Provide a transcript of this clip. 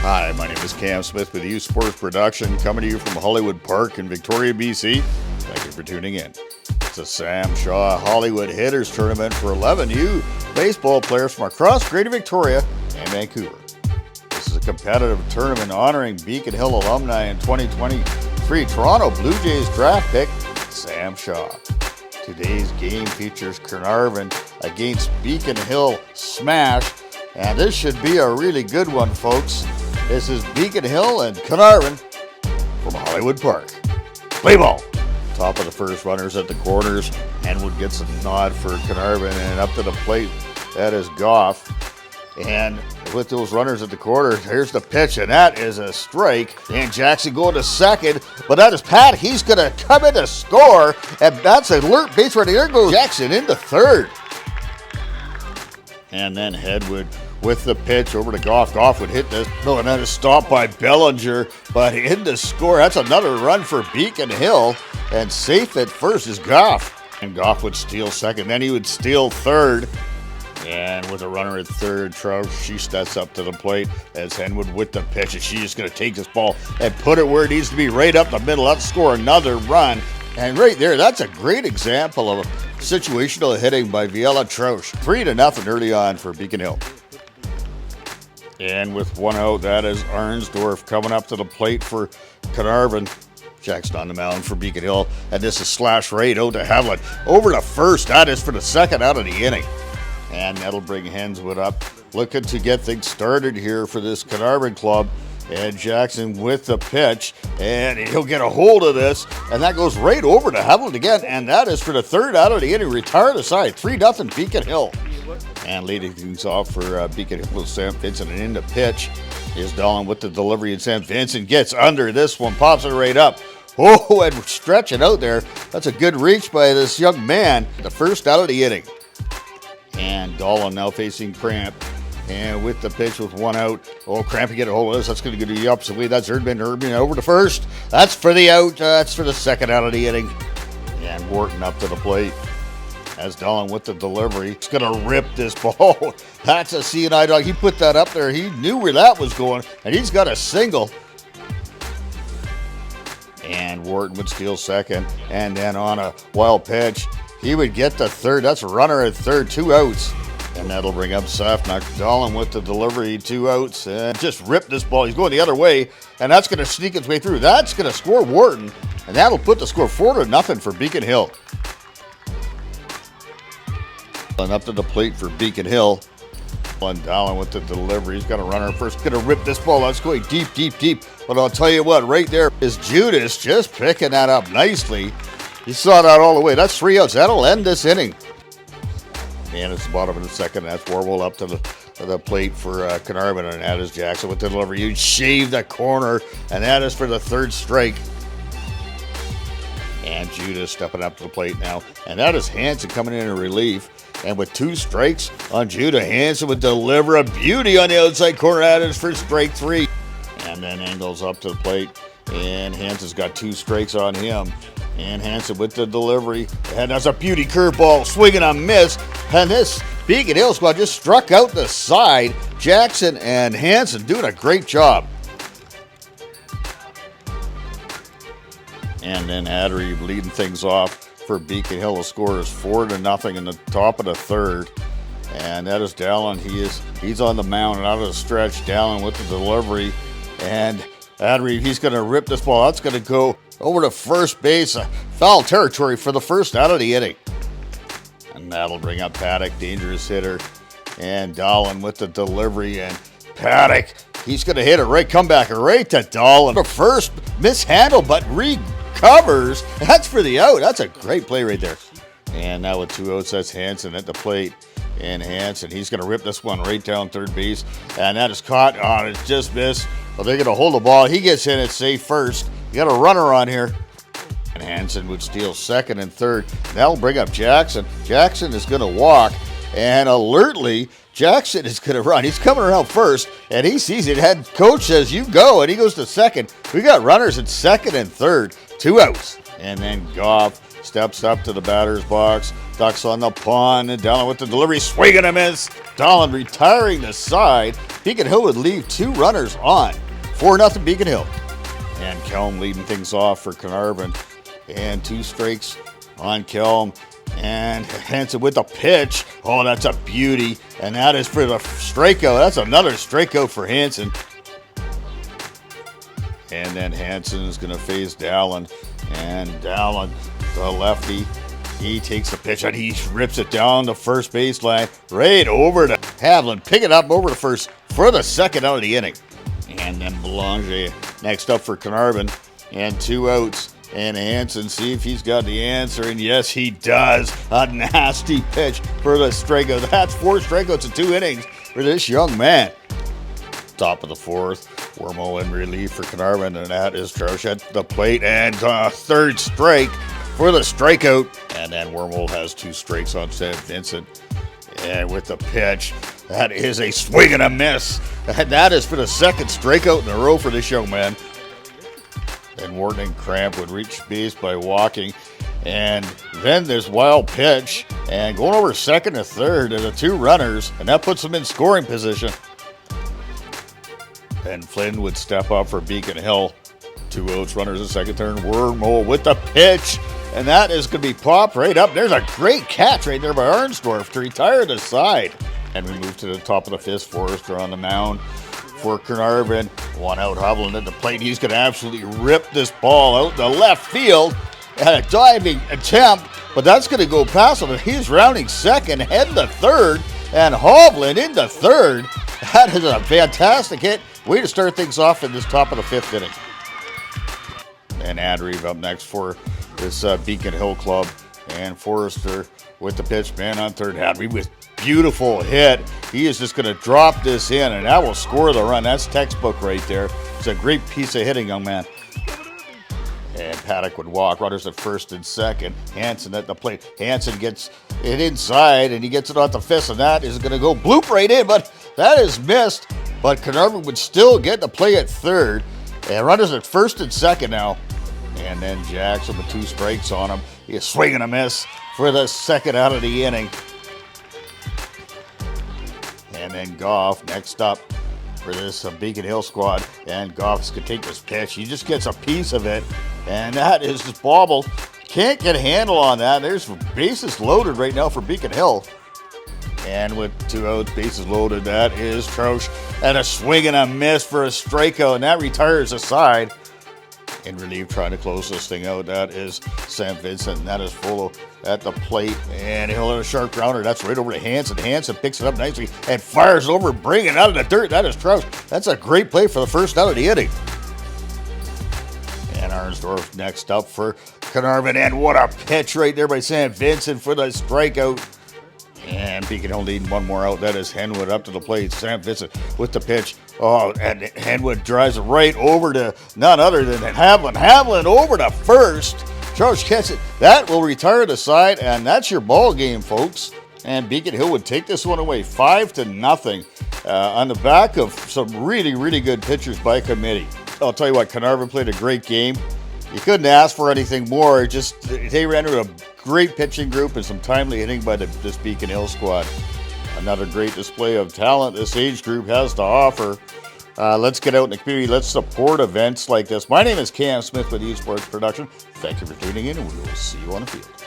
Hi, my name is Cam Smith with U Sports Production, coming to you from Hollywood Park in Victoria, BC. Thank you for tuning in. It's a Sam Shaw Hollywood Hitters Tournament for 11 U baseball players from across Greater Victoria and Vancouver. This is a competitive tournament honoring Beacon Hill alumni in 2023 Toronto Blue Jays draft pick, Sam Shaw. Today's game features Carnarvan against Beacon Hill Smash, and this should be a really good one, folks. This is Beacon Hill and Carnarvan from Hollywood Park. Play ball. Top of the first, runners at the corners. Henwood gets a nod for Carnarvan, and up to the plate, that is Goff. And with those runners at the corner, here's the pitch, and that is a strike. And Jackson going to second, but that is Pat. He's going to come in to score, and that's an alert base running. There goes Jackson into third. And then Henwood with the pitch over to Goff. Goff would hit this. No, and then a stop by Bellinger, but in to score. That's another run for Beacon Hill, and safe at first is Goff. And Goff would steal second. Then he would steal third. And with a runner at third, she steps up to the plate as Henwood with the pitch, and she's just going to take this ball and put it where it needs to be, right up the middle. Let's score another run. And right there, that's a great example of situational hitting by Viela Troush. 3-0 early on for Beacon Hill. And with one out, that is Arnsdorf coming up to the plate for Carnarvan. Jackson on the mound for Beacon Hill, and this is slash right out to Havlin. Over to first, that is for the second out of the inning. And that'll bring Henswood up, looking to get things started here for this Carnarvan club. And Jackson with the pitch, and he'll get a hold of this, and that goes right over to Havlin again, and that is for the third out of the inning. Retired aside, 3-0 Beacon Hill. And leading things off for Beacon Hill with Sam Vincent, and in the pitch is Dolan with the delivery, and Sam Vincent gets under this one, pops it right up. Oh, and stretch it out there. That's a good reach by this young man. The first out of the inning. And Dolan now facing Cramp. And with the pitch with one out. Oh, Cramp, you get a hold of this. That's going to go to the opposite way. That's Erdman over to first. That's for the out. That's for the second out of the inning. And Wharton up to the plate. As Dolan with the delivery. He's going to rip this ball. That's a CNI dog. He put that up there. He knew where that was going. And he's got a single. And Wharton would steal second. And then on a wild pitch, he would get the third. That's a runner at third. 2 outs. And that'll bring up Safnock. Dolan with the delivery, 2 outs. And just ripped this ball. He's going the other way. And that's going to sneak its way through. That's going to score Wharton. And that'll put the score 4-0 for Beacon Hill. And up to the plate for Beacon Hill. And Dolan with the delivery. He's got a runner first. Going to rip this ball. That's going deep, deep, deep. But I'll tell you what, right there is Judas just picking that up nicely. He saw that all the way. That's 3 outs. That'll end this inning. And it's the bottom of the second. That's Warwell up to the plate for Carnarvan. And that is Jackson with the delivery. You shave the corner. And that is for the third strike. And Judas stepping up to the plate now. And that is Hansen coming in relief. And with 2 strikes on Judah, Hansen would deliver a beauty on the outside corner. That is for strike 3. And then Engels up to the plate. And Hansen's got 2 strikes on him. And Hansen with the delivery. And that's a beauty curveball, swinging a miss. And this Beacon Hill squad just struck out the side. Jackson and Hansen doing a great job. And then Addery leading things off for Beacon Hill. The score is 4-0 in the top of the third. And that is Dallin. He's on the mound and out of the stretch. Dallin with the delivery. And Addery, he's going to rip this ball. That's going to go over to first base. Foul territory for the first out of the inning. And that'll bring up Paddock, dangerous hitter. And Dolan with the delivery. And Paddock, he's going to hit a right comeback right to Dolan. The first mishandle, but recovers. That's for the out. That's a great play right there. And now with 2 outs, that's Hansen at the plate. And Hansen, he's going to rip this one right down third base. And that is caught on. It's just missed. Well, they're going to hold the ball. He gets in it safe first. You got a runner on here. And Hansen would steal second and third. That'll bring up Jackson. Jackson is going to walk. And alertly, Jackson is going to run. He's coming around first. And he sees it. Head coach says, you go. And he goes to second. We got runners at second and third. 2 outs. And then Goff steps up to the batter's box, ducks on the pond, and Dallin with the delivery, swing and a miss. Dallin retiring the side. Beacon Hill would leave 2 runners on. 4-0 Beacon Hill. And Kelm leading things off for Carnarvan. And 2 strikes on Kelm. And Hansen with the pitch. Oh, that's a beauty. And that is for the strikeout. That's another strikeout for Hansen. And then Hansen is going to face Dallin. And Dallin, the lefty, he takes the pitch and he rips it down the first baseline. Right over to Havlin. Pick it up over to first for the second out of the inning. And then Belanger next up for Carnarvan. And 2 outs. And Hansen, see if he's got the answer. And yes, he does. A nasty pitch for the strikeout. That's 4 strikeouts in 2 innings for this young man. Top of the 4th. Wormel in relief for Carnarvan. And that is Troush at the plate. And 3rd strike for the strikeout. And then Wormel has 2 strikes on St. Vincent. And with the pitch, that is a swing and a miss. And that is for the 2nd strikeout in a row for this young man. And Wharton and Cramp would reach base by walking. And then this wild pitch. And going over 2nd to 3rd to the 2 runners. And that puts them in scoring position. And Flynn would step up for Beacon Hill. 2 outs, runners in 2nd, 3rd. Wormel with the pitch. And that is going to be popped right up. There's a great catch right there by Arnsdorf to retire the side. And we move to the top of the 5th. Forrester on the mound for Carnarvan. 1 out, Hovland at the plate. He's going to absolutely rip this ball out the left field. At a diving attempt, but that's going to go past him. He's rounding 2nd, heading to 3rd, and Hovland into 3rd. That is a fantastic hit. Way to start things off in this top of the 5th inning. And Adreeve up next for this Beacon Hill club. And Forrester with the pitch, man on 3rd. Adreeve with beautiful hit. He is just going to drop this in, and that will score the run. That's textbook right there. It's a great piece of hitting, young man. And Paddock would walk. Runners at 1st and 2nd. Hansen at the plate. Hansen gets it inside, and he gets it off the fist, and that is going to go bloop right in, but that is missed. But Carnarvan would still get the play at 3rd. And runners at 1st and 2nd now. And then Jackson with 2 strikes on him. He's swinging a miss for the 2nd out of the inning. And then Goff next up for this Beacon Hill squad. And Goff's going to take this pitch. He just gets a piece of it. And that is just bobbled. Can't get a handle on that. There's bases loaded right now for Beacon Hill. And with 2 outs, bases loaded, that is Troush. And a swing and a miss for a strikeout. And that retires the side. In relief, trying to close this thing out. That is St. Vincent, and that is Folo at the plate. And he'll hit a sharp grounder. That's right over to Hansen. Hansen picks it up nicely and fires over, bringing it out of the dirt. That is Troush. That's a great play for the 1st out of the inning. And Arnsdorf next up for Carnarvan. And what a pitch right there by St. Vincent for the strikeout. And Beacon Hill needing 1 more out. That is Henwood up to the plate. St. Vincent with the pitch. Oh, and Henwood drives it right over to none other than Havlin. Havlin over to 1st. Troush gets it. That will retire the side, and that's your ball game, folks. And Beacon Hill would take this one away 5-0 on the back of some really, really good pitchers by committee. I'll tell you what, Carnarvan played a great game. You couldn't ask for anything more. Just they ran into a great pitching group and some timely hitting by this Beacon Hill squad. Another great display of talent this age group has to offer. Let's get out in the community. Let's support events like this. My name is Cam Smith with Esports Production. Thank you for tuning in, and we will see you on the field.